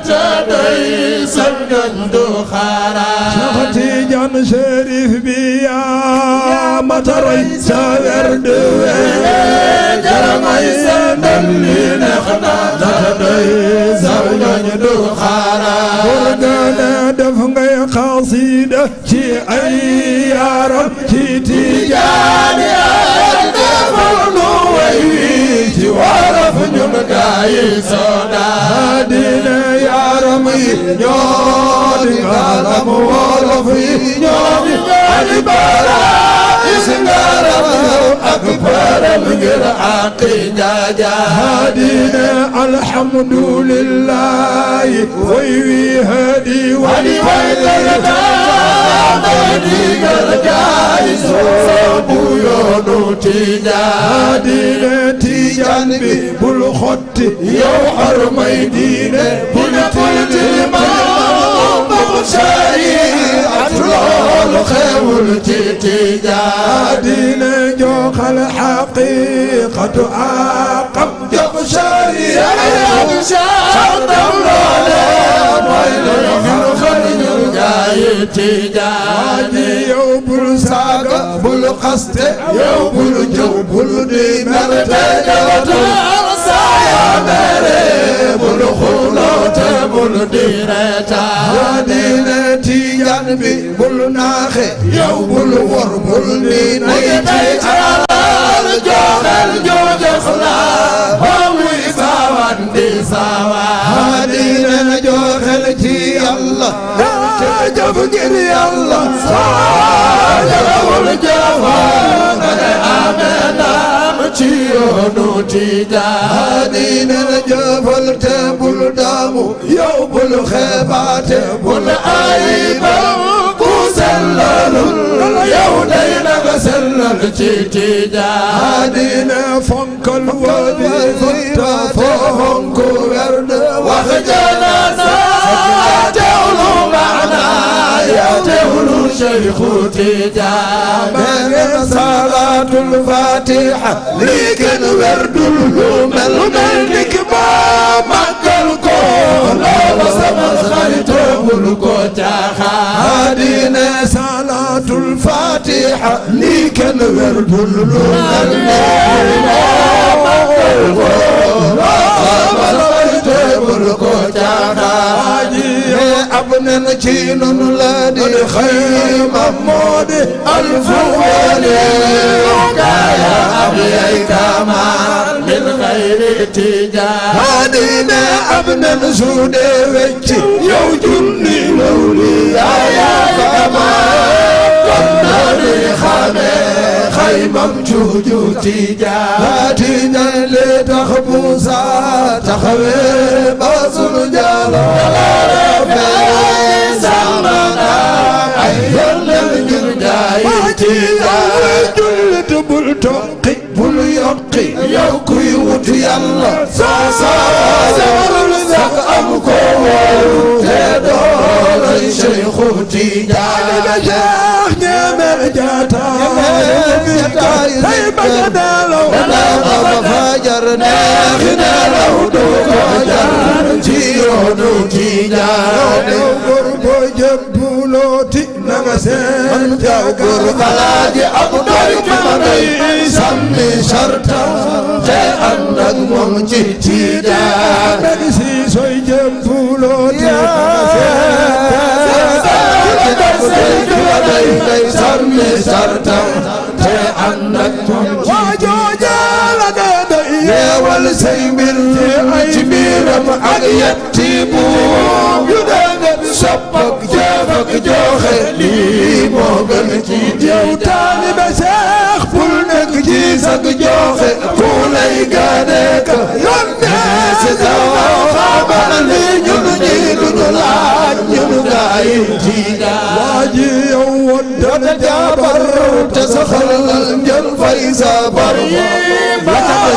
تدعي سرقن دخارا شختي جان شريف بيا مطري ساورد جرمي سندلي نخنا تدعي سرقن دخارا ورقنا دفنغي قصيدة تي أي يا رب تي تيجاني أدفنو ويجي ورف نمكاي صدا دينا يا رمي نيودي غالم ورفي نيودي البراء سنغرم أكبر من الحق جاجا هادينا الحمد لله ويوي هادي ولي ويلنا ودي قرجاي صوبو يونو تيجا هادينا تيجان بي بالخط يو حرمي دينا بلتي ما بخشاي أطلال خيول تيجا هادينا جوخ الحقيقة عاقب جبشاري يا بشار دولة تيجاني يوم الساقة بالقصد يوم الجوب الدمر تجوتها سايا مريب الخلوت بالديرتا هادينا تيجان بي بالناخي يوم الورب الدينيتي الجوخ الجوج خلا هوي ساوان دي ساوا هادينا جوخ التي الله جفقر يا الله ساجر الجوان آمنا مچيونو تيجا هادينا الجفل تبل دامو يوم الخيبات بل آيبا كسلل يودين غسلل تيجا هادينا فنك الوادي فنك ورد وخجلنا تولو معنا يا تولو شيخ تيجا من صلاة الفاتحة لكن ورد الهمل ملك ما مكلكو لا وسم الخيط بالكوتاخا هادينا صلاة الفاتحة لكن ورد الهمل ابن الجين الذي خيم مودي الفوالي يا أبي كمال من غير تجاه هادينا ابن الزود وجه يوجني لولي يا كمال كنا لخمي خيمم جوجو تجاه هادينا لتخبوزا تخوي بصر جلال جل بل تقي بل يقي يوكي وتي الله ساسا زغ أمكو تدول شيخ تجاه نجاح نمر جاتا هاي بجدالو فجرنا خنا لو دوجر جيونو تجاه قرب جبولوتي نغسل جاكر خلاجي أبدال كمري سمي شرطا جاء النجم تجاه نغسي سوي جبولوتي سمي شرطا جاء النجم يا والسيمر جبيرم أغيتيبو يدغب سبك جافك جوخلي موغن تيجيو طالب شيخ فلنك جيسك جوخي كولي غانيك يونيس دوا خابر لي جنجي دنلا جنجاي تيجا واجي ودن جابر تسخل الجل فايزا بريم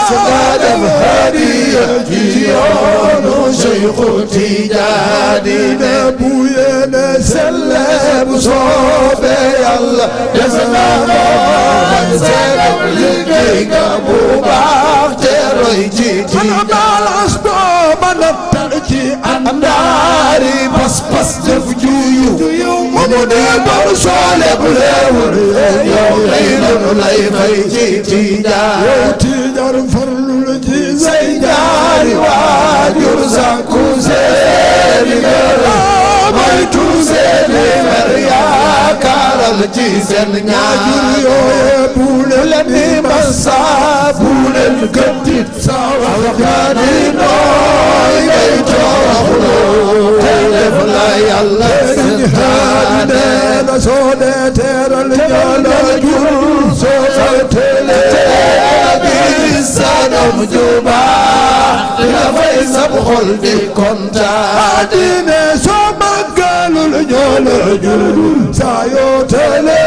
سقادم هدية جيون شيخ تجادي نبويا نسلم صوبي الله يسلم سلم لكي أبو بكر جيتي أنا بالأسباب أنا تركي أنا xandaari pas pas def juyu mu di bor soole bu leewul yow lay lanu lay fay ci Tijaan yow Tijaan farlul ci say ñaari waajur sàkku seeni ngërëm moytu seeni mer yaakaaral ci seen ñaajur yooye bu leen di masa bu leen gëddit sa waxtaani nooy ngay toroxloo te def la Yàlla santaane na soo dee teeral ñaala jur soo tele gis sanam juba dina fay sab xol di kontaan dine soo màggalul ñaala jur saa yoo tele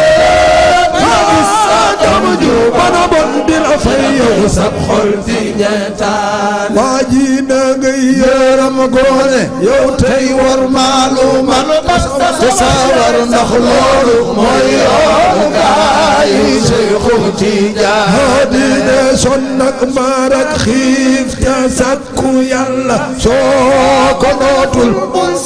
gis sanam juba na bon dina fay yow sab xol di ñeetaan waa ji na ngay yërëm goone yow tey war maalu man te sawar ndax loolu mooy yoon gaay Seexu Tijaan dine sonn ak maar ak xiif te sakku Yàlla soo ko nootul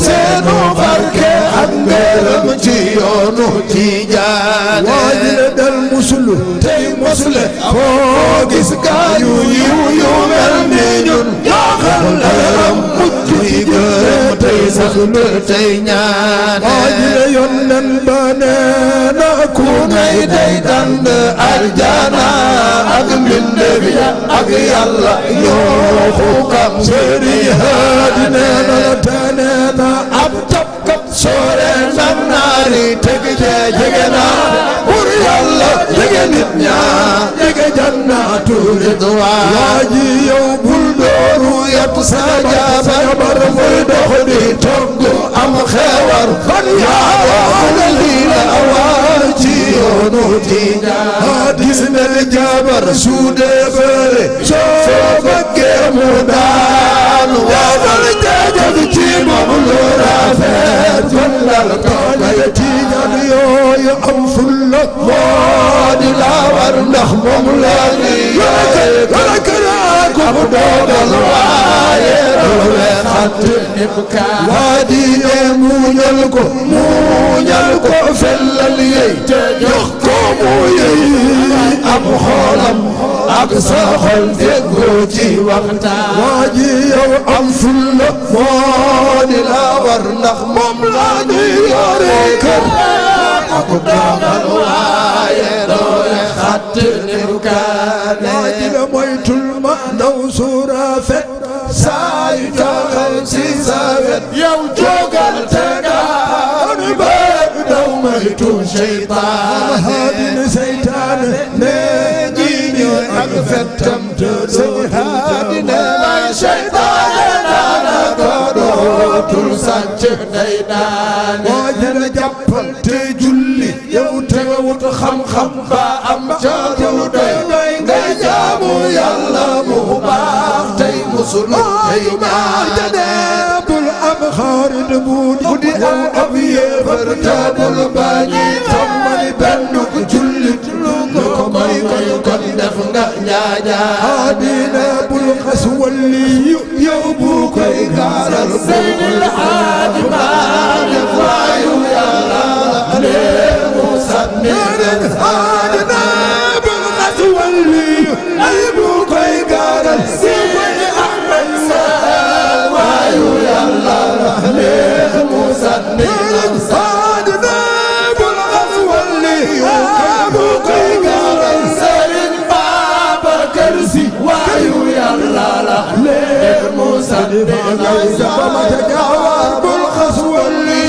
seenu barke ak ngërëm ci yoonu Tijaan waa ji ne del musulu tey musule foo gis gaayu yiw yu mel ni ñun ñaaxal leeram mujj ci gërëm tey sax tey ñaan waa ji ne yonnen ba nee na ku ngay day dand aljana ak mbindeef ak Yàlla ñoo xukam seeni haadi nee na te nee na ab tapkat soore nan naari teg jege naa pour Yàlla jege nit ñaa jege jannatu ridwaan waa ji yow bul dooru yat sa jabar muy dox di togg am xewar fan yaa lii la awaa ci yoonu Tijaan gis na jabar su dee bëre soo bëggee mu daanu waafal jaajëf ci moom lu rafet kon dal toogay Tijaan yooyu am fulla moo di la war ndax moom la ni yore ko mu dogal waaye doo weexat nib kaa waa di muñal ko fellal yey te jox ko mu yey ab xoolam ak sa xol déggoo ci waxtaan waa ji yow am fulla moo di la war ndax moom la ñu yore kër ak dogal waaye doo weexat nib kaa waa ji la moytul ma ndaw su rafet saa yu taxaw si sa wet yow jógal te gaan bëgg daw moytu seytaane seytaane ne ñi ak fettam te dootul seytaane daana ko dootul sàcc day daane moo jël jàppal te julli yow te wut xam-xam ba am ca lu doy ngay jaamu Yàlla mu baax tey musulu tey ñaan bul am xarit bu di am ab yéefar te bul bañi xamani benn ku jullit lu ko may kon def nga ñaajaa dina bul xas wali yow bu koy gaaral Seydil Haaji Maalik waayu Yàlla lee mu sànni dina bul xas wali ay bu koy gaaral Seydi Ahmed Sall waayu Yàlla lee mu sànni dina bul xas wali ay bu koy gaaral Sëriñ Babacar Si waayu Yàlla lee mu sànni bul xas wali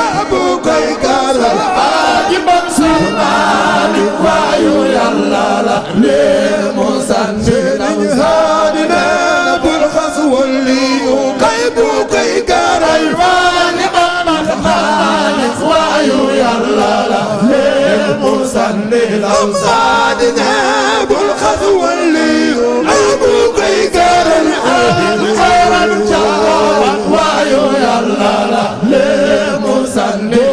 ay bu koy gaaral Haaji Mansuur Maalik waayu Yàlla lee mu sànni dina bul xas wali ay bu koy gaaral Haaji Maalik waayu Yàlla lee mu sànni dina bul xas wali ay bu koy gaaral waayu Yàlla lee mu sànni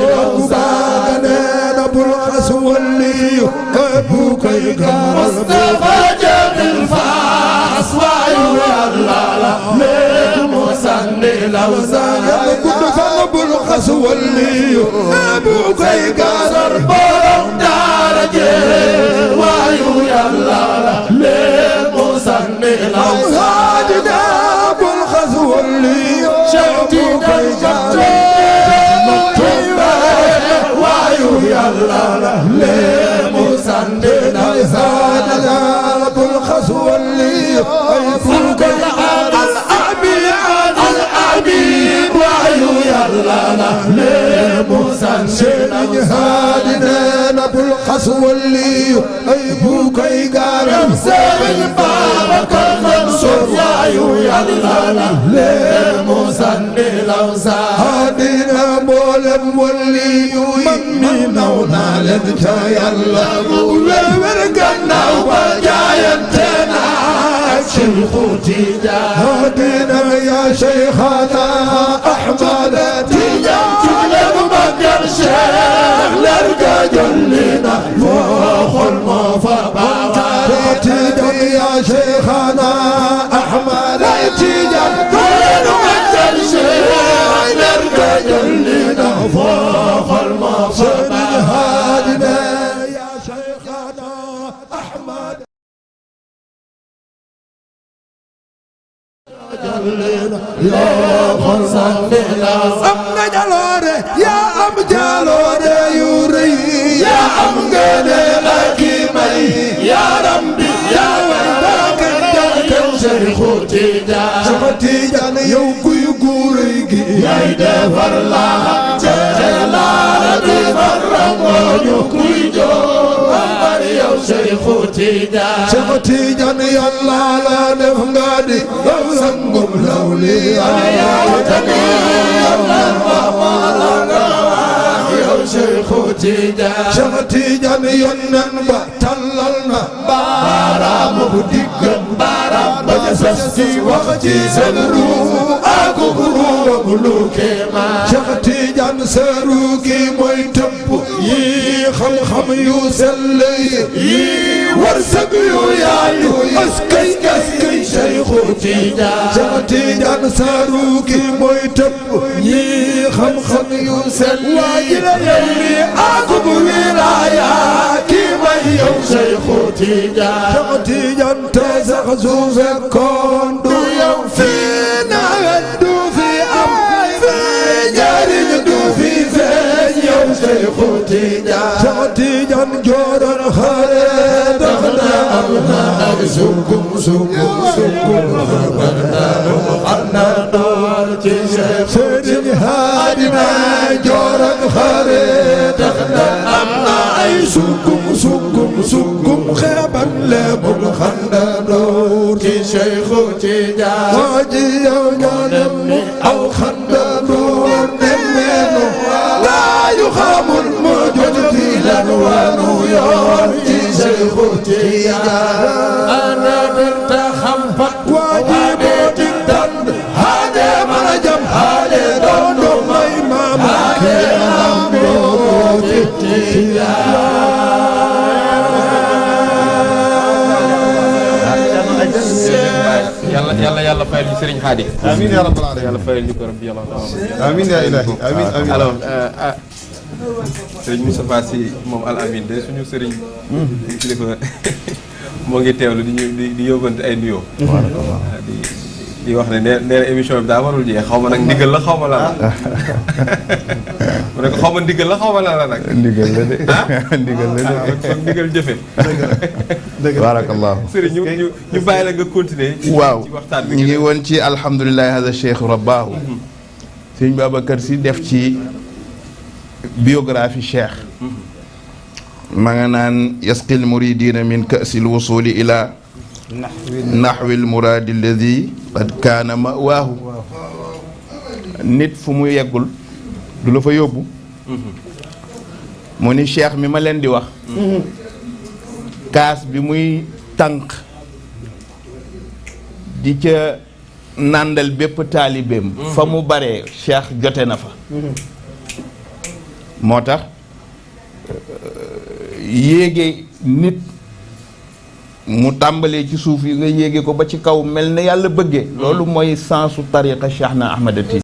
bul xas wali ay bu koy gaaral Mustafa Jamil Faas waayu Yàlla lee mu sànni الأوزان كل فنب الخسولي أبو كيكار بورم دارجي وايو يلا لمسني الأوزان أبو الخسولي شوتي كيكار وايو يلا لمسني الأوزان أبو الخسولي فوق الأبيب وايو يلا لمسنين هادنا أبو الخسولي أيبو كيقارم سبيل بابك المنصور وايو يلا لمسنين هادنا مولم ولي يمنينا ونالك يلا ورقنا وجايتنا شيخوتي هادنا يا شيخنا أحمد تيجان تجلب مقر شيخ لرقا جلنا فوق المفابا تيجان يا شيخنا أحمد تيجان تجلب مقر شيخ لرقا جلنا فوق المفابا هادنا يا شيخنا أحمد يا خلصان أم جلوري يا أم جلوري يوري يا أم قليلك مي يا ربي يا ويباك الدرك شرخوتي جان يوكو يقوريكي يا يدفر لها جلال بفرق يوكو يجو أمر يو شرخوتي جان يلا لا نفقادي سنقم لولي يا وطني يا شيخوتي جان ينن بطللنا بارا مبدقن بارا بجسستي وقتي سنرو أكبرو وملوكي ما شيخوتي جان سروكي مويتبو يي خم يوسلي يي ورسق يو أسكي شيخوتي جان سروكي مويتب يي خم يوسل واجل يلي أقب ولايا كيما يو شيخوتي جان تزغزو فكون دو يوم فينا دو في أم في جارج دو في فين يو شيخوتي جان جورن خالد أخنا أمنا سكم أنا دور سيدي هادنا جورن خالد أخنا أمنا أي سكم خيبا لبن خلنا دور شيخوتي واجي يوم أو خلنا دور نمينو لا يخام الموجود في الأنوان يورتي شيخوتي أنا بنت خمفت واجب جدا هذا مرجم هذا دون ما إمام yàlla fayal ñu Serigne Khady. amiin yaa rabbal aalamiin yàlla fayal ñu ko rabbi yàlla. amiin yaa ilaahi amiin alors Serigne Moustapha Sy moom Al Amine de suñu Serigne. kilifa moo ngi teewlu di yóbbante ay nuyoo. di wax ne nee na émission bi daa warul jeex xaw ma nag ndigal la xaw ma lan la. mu ne ko xaw ma ndigal la xaw ma lan la nag. ndigal la de ndigal la de. kon ndigal jëfe. dëgg la barakallahu. Serigne ñu bàyyi la nga continuer. waaw ci waxtaan bi ñu ngi woon ci alhamdulilah hada cheikh rabbaahu. Sëñ Babacar Sy def ci biographie cheikh. ma nga naan yasqil muridina min ka'sil wusuli ila naxwil muraadi alladi qad kaana mawaahu. nit fu mu yeggul du la fa yóbbu. mu ni cheikh mi ma leen di wax. kaas bi muy tànk di ca nàndal bépp taalibeem fa mu baree cheikh jote na fa. moo tax yéege nit mu tàmbalee ci suuf yi nga yéege ko ba ci kaw mel na yàlla bëggee. loolu mooy sensu tariqa Cheikh na Ahmad Tidiane